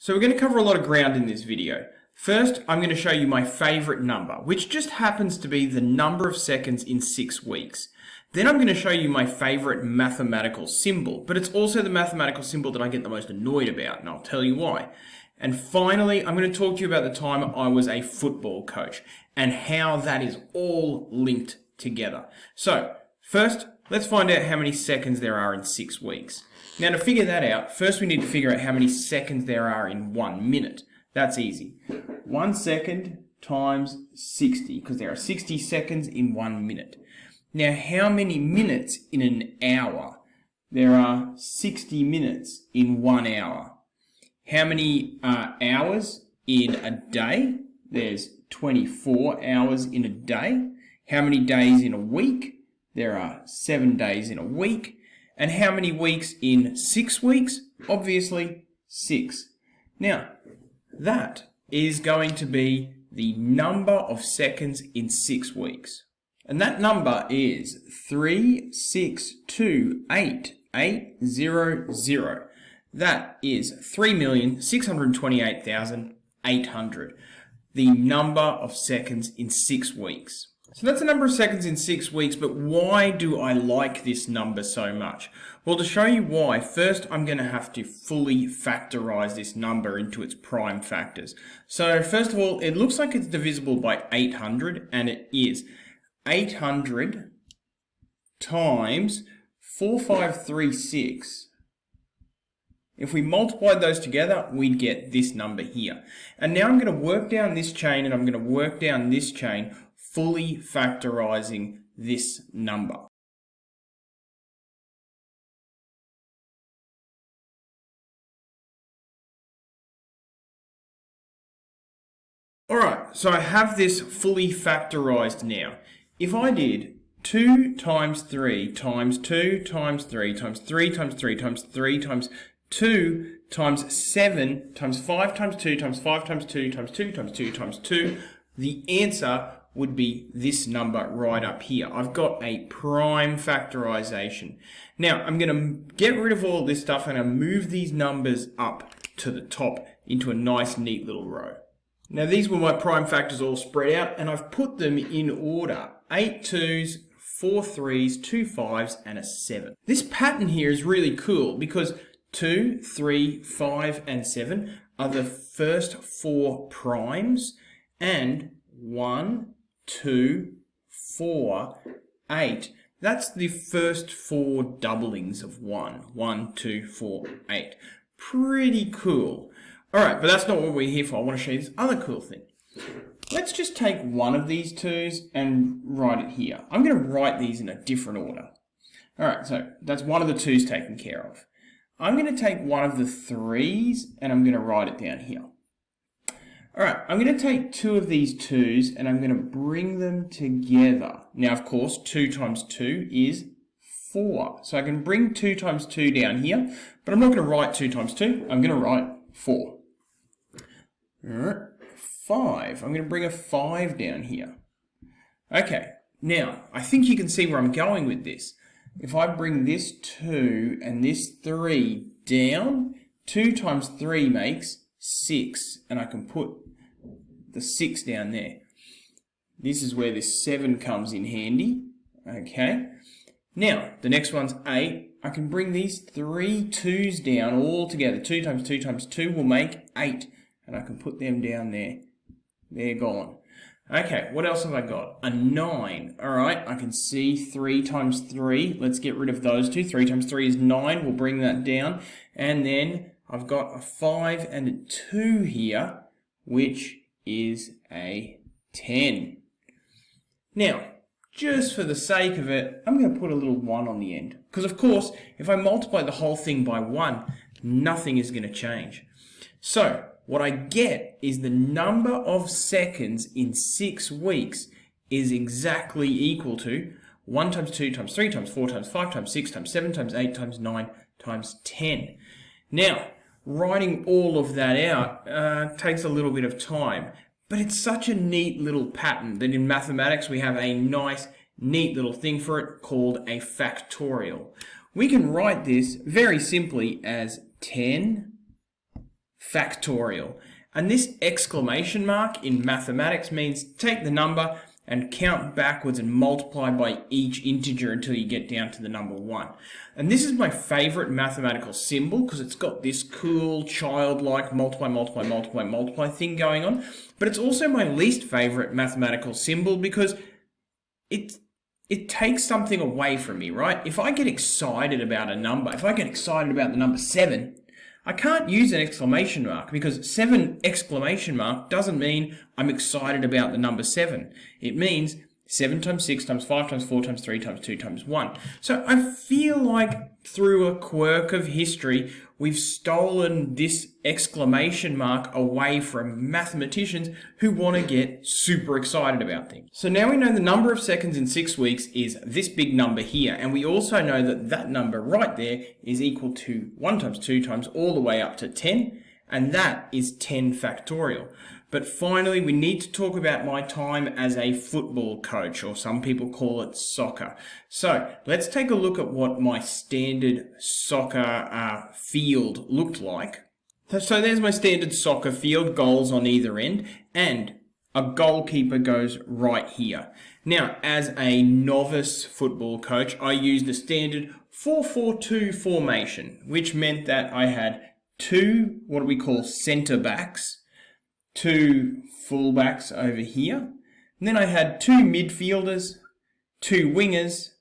So we're going to cover a lot of ground in this video. First, I'm going to show you my favorite number, which just happens to be the number of seconds in 6 weeks. Then I'm going to show you my favorite mathematical symbol, but it's also the mathematical symbol that I get the most annoyed about, and I'll tell you why. And finally, I'm going to talk to you about the time I was a football coach and how that is all linked together. So, first, let's find out how many seconds there are in 6 weeks. Now, to figure that out, first we need to figure out how many seconds there are in 1 minute. That's easy. 1 second times 60, because there are 60 seconds in 1 minute. Now, how many minutes in an hour? There are 60 minutes in 1 hour. How many hours in a day? There's 24 hours in a day. How many days in a week? There are 7 days in a week. And how many weeks in 6 weeks? Obviously, 6. Now, that is going to be the number of seconds in 6 weeks. And that number is 3628800. That is 3,628,800. The number of seconds in 6 weeks. So that's the number of seconds in 6 weeks, but why do I like this number so much? Well, to show you why, first I'm going to have to fully factorize this number into its prime factors. So first of all, it looks like it's divisible by 800, and it is. 800 times 4536. If we multiplied those together, we'd get this number here. And now I'm going to work down this chain, and I'm going to work down this chain, fully factorizing this number. Alright, so I have this fully factorized now. If I did 2 times 3 times 2 times 3 times 3 times 3 times 3 times 2 times 7 times 5 times 2 times 5 times 2 times 2 times 2 times 2, the answer would be this number right up here. I've got a prime factorization. Now, I'm going to get rid of all this stuff and I'll move these numbers up to the top into a nice, neat little row. Now, these were my prime factors all spread out, and I've put them in order. 8 2s, 4 3s, 2 5s, and a 7. This pattern here is really cool because 2, 3, 5, and 7 are the first 4 primes, and 1, 2, 4, 8. That's the first 4 doublings of 1. 1, 2, 4, 8. Pretty cool. Alright, but that's not what we're here for. I want to show you this other cool thing. Let's just take one of these 2's and write it here. I'm going to write these in a different order. Alright, so that's one of the 2's taken care of. I'm going to take one of the 3's and I'm going to write it down here. Alright, I'm going to take 2 of these 2's and I'm going to bring them together. Now, of course, 2 times 2 is 4. So I can bring 2 times 2 down here, but I'm not going to write 2 times 2. I'm going to write 4. Alright, 5. I'm going to bring a 5 down here. Okay, now, I think you can see where I'm going with this. If I bring this 2 and this 3 down, 2 times 3 makes 6, and I can put the 6 down there. This is where this 7 comes in handy. Okay. Now, the next one's 8. I can bring these 3 2's down all together. 2 times 2 times 2 will make 8, and I can put them down there. They're gone. Okay, what else have I got? A 9. Alright, I can see 3 times 3. Let's get rid of those 2. 3 times 3 is 9. We'll bring that down. And then I've got a 5 and a 2 here, which is a 10. Now, just for the sake of it, I'm going to put a little 1 on the end. Because, of course, if I multiply the whole thing by 1, nothing is going to change. So, what I get is the number of seconds in 6 weeks is exactly equal to 1 times 2 times 3 times 4 times 5 times 6 times 7 times 8 times 9 times 10. Now, writing all of that out takes a little bit of time, but it's such a neat little pattern that in mathematics we have a nice, neat little thing for it called a factorial. We can write this very simply as 10 factorial. And this exclamation mark in mathematics means take the number and count backwards and multiply by each integer until you get down to the number 1. And this is my favorite mathematical symbol because it's got this cool childlike multiply thing going on. But it's also my least favorite mathematical symbol because it takes something away from me, right? If I get excited about a number, if I get excited about the number 7, I can't use an exclamation mark because 7 exclamation mark doesn't mean I'm excited about the number 7. It means 7 times 6 times 5 times 4 times 3 times 2 times 1. So I feel like through a quirk of history, we've stolen this exclamation mark away from mathematicians who want to get super excited about things. So now we know the number of seconds in 6 weeks is this big number here, and we also know that that number right there is equal to 1 times 2 times all the way up to 10, and that is 10 factorial. But finally, we need to talk about my time as a football coach, or some people call it soccer. So let's take a look at what my standard soccer field looked like. So there's my standard soccer field, goals on either end, and a goalkeeper goes right here. Now, as a novice football coach, I used the standard 4-4-2 formation, which meant that I had 2, what do we call centre backs, 2 fullbacks over here, and then I had 2 midfielders, 2 wingers,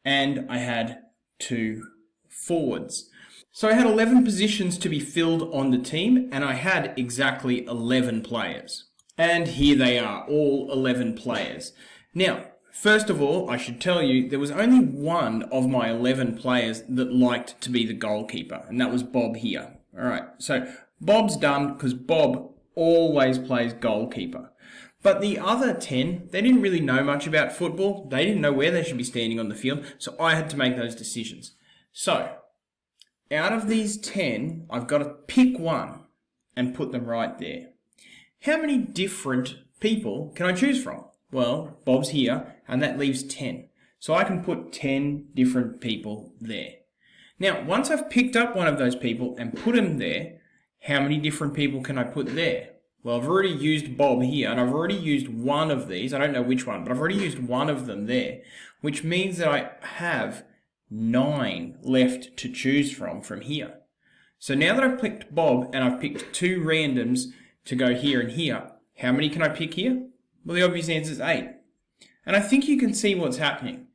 and I had 2 forwards. So I had 11 positions to be filled on the team, and I had exactly 11 players. And here they are, all 11 players. Now, first of all, I should tell you, there was only one of my 11 players that liked to be the goalkeeper, and that was Bob here. All right, so Bob's done because Bob always plays goalkeeper. But the other 10, they didn't really know much about football. They didn't know where they should be standing on the field, so I had to make those decisions. So, out of these 10, I've got to pick one and put them right there. How many different people can I choose from? Well, Bob's here, and that leaves 10. So I can put 10 different people there. Now, once I've picked up one of those people and put him there, how many different people can I put there? Well, I've already used Bob here, and I've already used one of these. I don't know which one, but I've already used one of them there, which means that I have 9 left to choose from here. So now that I've picked Bob, and I've picked 2 randoms to go here and here, how many can I pick here? Well, the obvious answer is 8. And I think you can see what's happening.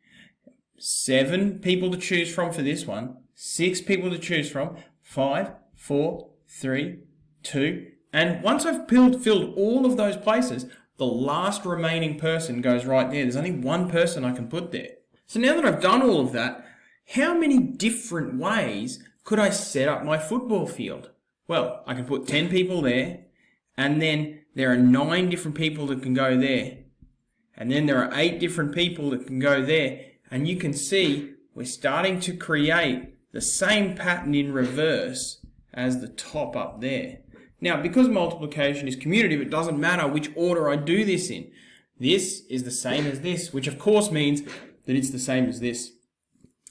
7 people to choose from for this one, 6 people to choose from, 5, 4, 3, 2, and once I've filled all of those places, the last remaining person goes right there. There's only one person I can put there. So now that I've done all of that, how many different ways could I set up my football field? Well, I can put 10 people there, and then there are 9 different people that can go there, and then there are 8 different people that can go there, and you can see we're starting to create the same pattern in reverse as the top up there. Now, because multiplication is commutative, it doesn't matter which order I do this in. This is the same as this, which of course means that it's the same as this.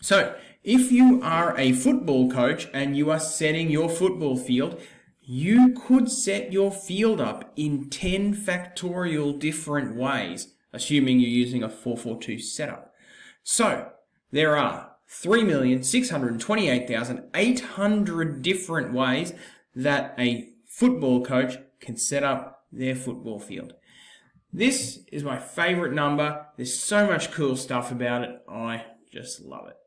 So, if you are a football coach and you are setting your football field, you could set your field up in 10 factorial different ways, assuming you're using a 4-4-2 setup. So, there are 3,628,800 different ways that a football coach can set up their football field. This is my favorite number. There's so much cool stuff about it. I just love it.